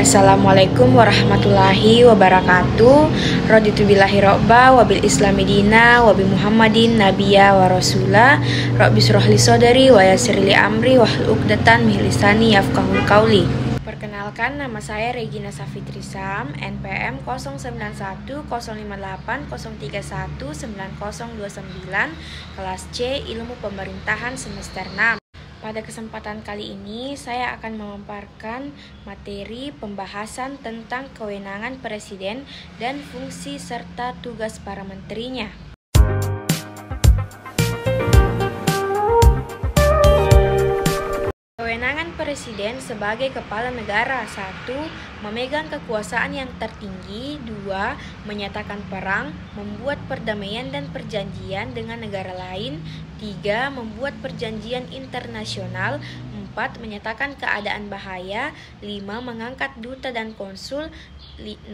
Assalamualaikum warahmatullahi wabarakatuh. Raditu billahi robba wabil islami dina wabi muhammadin nabiyya wa rasula. Rabbi shrahli sadri wa yassirli amri wahlul 'uqdatam min lisani yafqahul qauli. Perkenalkan, nama saya Regina Safitri Sam, NPM 091158031909, kelas C, Ilmu Pemerintahan semester 6. Pada kesempatan kali ini, saya akan memaparkan materi pembahasan tentang kewenangan Presiden dan fungsi serta tugas para menterinya. Kewenangan Presiden sebagai kepala negara: 1. Memegang kekuasaan yang tertinggi. 2. Menyatakan perang, membuat perdamaian dan perjanjian dengan negara lain. 3. Membuat perjanjian internasional. 4. Menyatakan keadaan bahaya. 5. Mengangkat duta dan konsul. 6.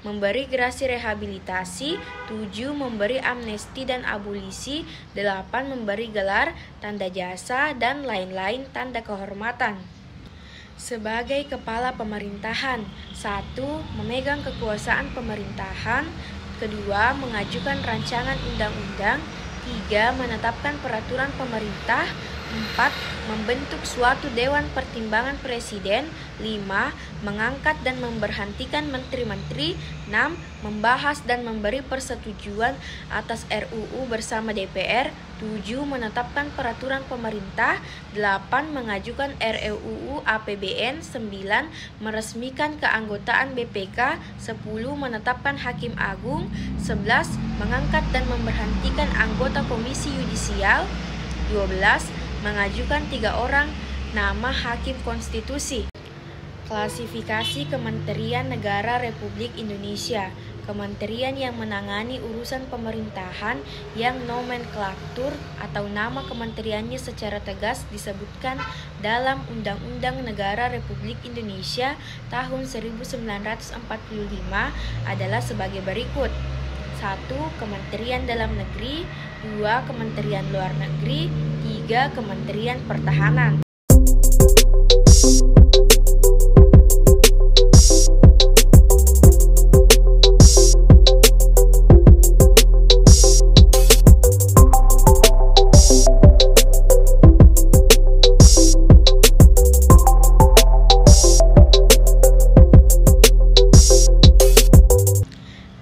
Memberi gerasi rehabilitasi. 7. Memberi amnesti dan abolisi. 8. Memberi gelar, tanda jasa, dan lain-lain tanda kehormatan. Sebagai kepala pemerintahan: 1. Memegang kekuasaan pemerintahan. 2. Mengajukan rancangan undang-undang. 3. Menetapkan peraturan pemerintah. 4. Membentuk suatu Dewan Pertimbangan Presiden. 5. Mengangkat dan memberhentikan menteri-menteri. 6. Membahas dan memberi persetujuan atas RUU bersama DPR. 7. Menetapkan peraturan pemerintah. 8. Mengajukan RUU APBN. 9. Meresmikan keanggotaan BPK. 10. Menetapkan Hakim Agung. 11. Mengangkat dan memberhentikan anggota Komisi Yudisial. 12. Mengajukan 3 orang nama Hakim Konstitusi. Klasifikasi Kementerian Negara Republik Indonesia: kementerian yang menangani urusan pemerintahan yang nomenklatur atau nama kementeriannya secara tegas disebutkan dalam Undang-Undang Negara Republik Indonesia tahun 1945 adalah sebagai berikut. 1. Kementerian Dalam Negeri. 2. Kementerian Luar Negeri. 3. Kementerian Pertahanan.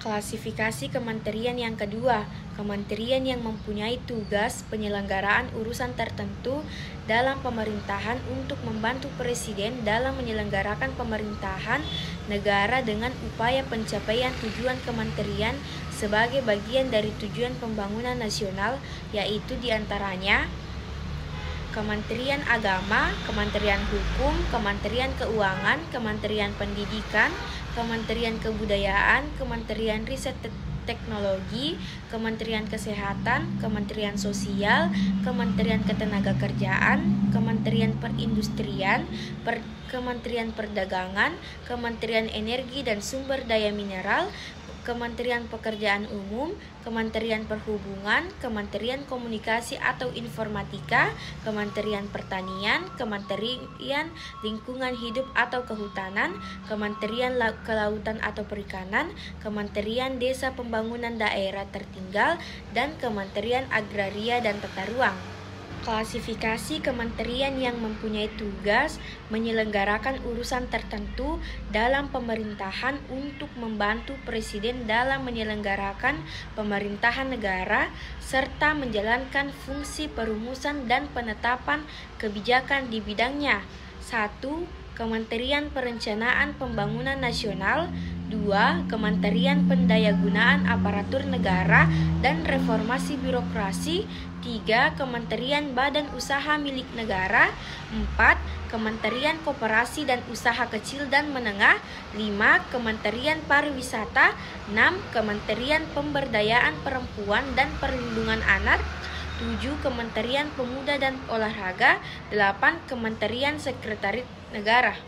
Klasifikasi kementerian yang kedua: kementerian yang mempunyai tugas penyelenggaraan urusan tertentu dalam pemerintahan untuk membantu Presiden dalam menyelenggarakan pemerintahan negara dengan upaya pencapaian tujuan kementerian sebagai bagian dari tujuan pembangunan nasional, yaitu diantaranya Kementerian Agama, Kementerian Hukum, Kementerian Keuangan, Kementerian Pendidikan, Kementerian Kebudayaan, Kementerian Riset Teknologi, Kementerian Kesehatan, Kementerian Sosial, Kementerian Ketenagakerjaan, Kementerian Perindustrian, Kementerian Perdagangan, Kementerian Energi dan Sumber Daya Mineral, Kementerian Pekerjaan Umum, Kementerian Perhubungan, Kementerian Komunikasi atau Informatika, Kementerian Pertanian, Kementerian Lingkungan Hidup atau Kehutanan, Kementerian Kelautan atau Perikanan, Kementerian Desa Pembangunan Daerah Tertinggal, dan Kementerian Agraria dan Tata Ruang. Klasifikasi kementerian yang mempunyai tugas menyelenggarakan urusan tertentu dalam pemerintahan untuk membantu Presiden dalam menyelenggarakan pemerintahan negara serta menjalankan fungsi perumusan dan penetapan kebijakan di bidangnya. 1. Kementerian Perencanaan Pembangunan Nasional. 2. Kementerian Pendayagunaan Aparatur Negara dan Reformasi Birokrasi. 3. Kementerian Badan Usaha Milik Negara. 4. Kementerian Koperasi dan Usaha Kecil dan Menengah. 5. Kementerian Pariwisata. 6. Kementerian Pemberdayaan Perempuan dan Perlindungan Anak. 7. Kementerian Pemuda dan Olahraga. 8. Kementerian Sekretariat Negara.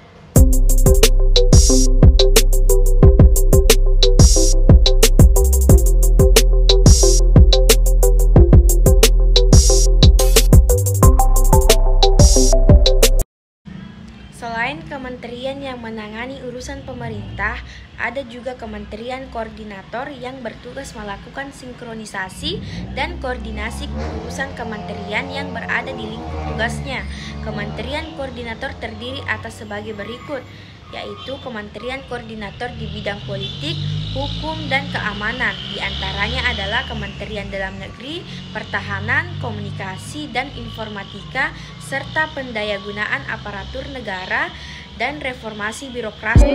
kementerian yang menangani urusan pemerintah, ada juga kementerian koordinator yang bertugas melakukan sinkronisasi dan koordinasi urusan kementerian yang berada di lingkup tugasnya. Kementerian koordinator terdiri atas sebagai berikut, yaitu Kementerian Koordinator di bidang politik, hukum, dan keamanan. Di antaranya adalah Kementerian Dalam Negeri, Pertahanan, Komunikasi, dan Informatika, serta Pendayagunaan Aparatur Negara dan Reformasi Birokrasi.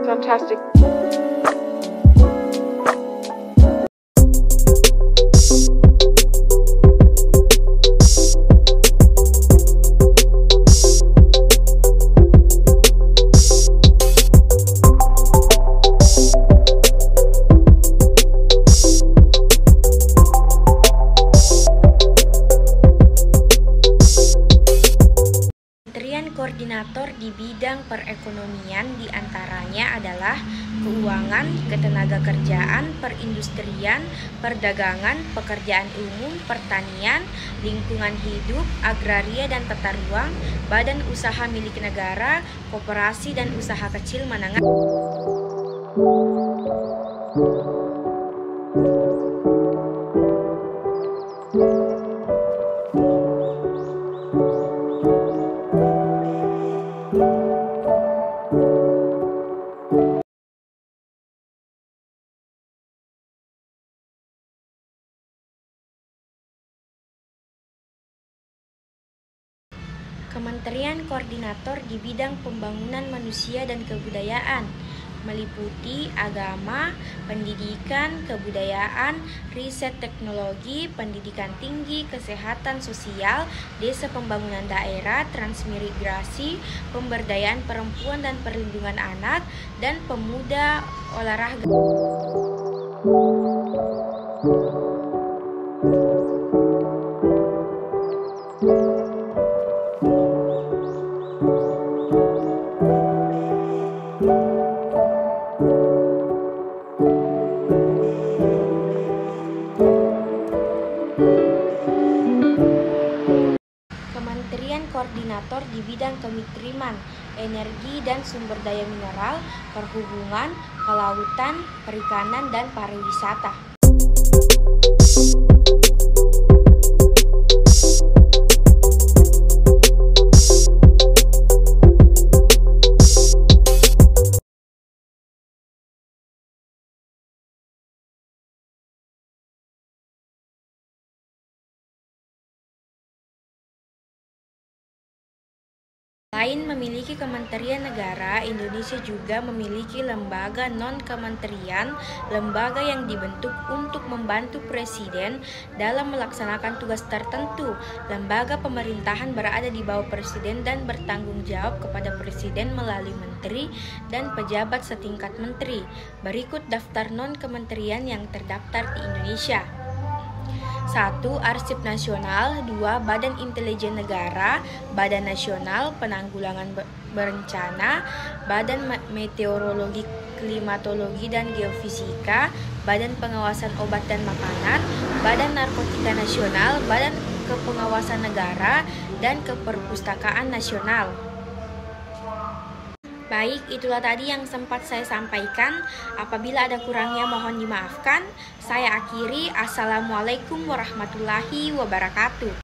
Fantastic. Koordinator di bidang perekonomian diantaranya adalah keuangan, ketenagakerjaan, perindustrian, perdagangan, pekerjaan umum, pertanian, lingkungan hidup, agraria dan tata ruang, badan usaha milik negara, koperasi dan usaha kecil menengah. Kementerian Koordinator di bidang pembangunan manusia dan kebudayaan meliputi agama, pendidikan, kebudayaan, riset teknologi, pendidikan tinggi, kesehatan sosial, desa pembangunan daerah, transmigrasi, pemberdayaan perempuan dan perlindungan anak, dan pemuda olahraga. Kementerian Koordinator di bidang kemitraan, energi dan sumber daya mineral, perhubungan, kelautan, perikanan, dan pariwisata. Selain memiliki kementerian negara, Indonesia juga memiliki lembaga non-kementerian, lembaga yang dibentuk untuk membantu presiden dalam melaksanakan tugas tertentu. Lembaga pemerintahan berada di bawah presiden dan bertanggung jawab kepada presiden melalui menteri dan pejabat setingkat menteri. Berikut daftar non-kementerian yang terdaftar di Indonesia. 1. Arsip Nasional. 2. Badan Intelijen Negara, Badan Nasional Penanggulangan Bencana, Badan Meteorologi, Klimatologi dan Geofisika, Badan Pengawasan Obat dan Makanan, Badan Narkotika Nasional, Badan Kepengawasan Negara, dan Keperpustakaan Nasional. Baik, itulah tadi yang sempat saya sampaikan. Apabila ada kurangnya mohon dimaafkan. Saya akhiri. Assalamualaikum warahmatullahi wabarakatuh.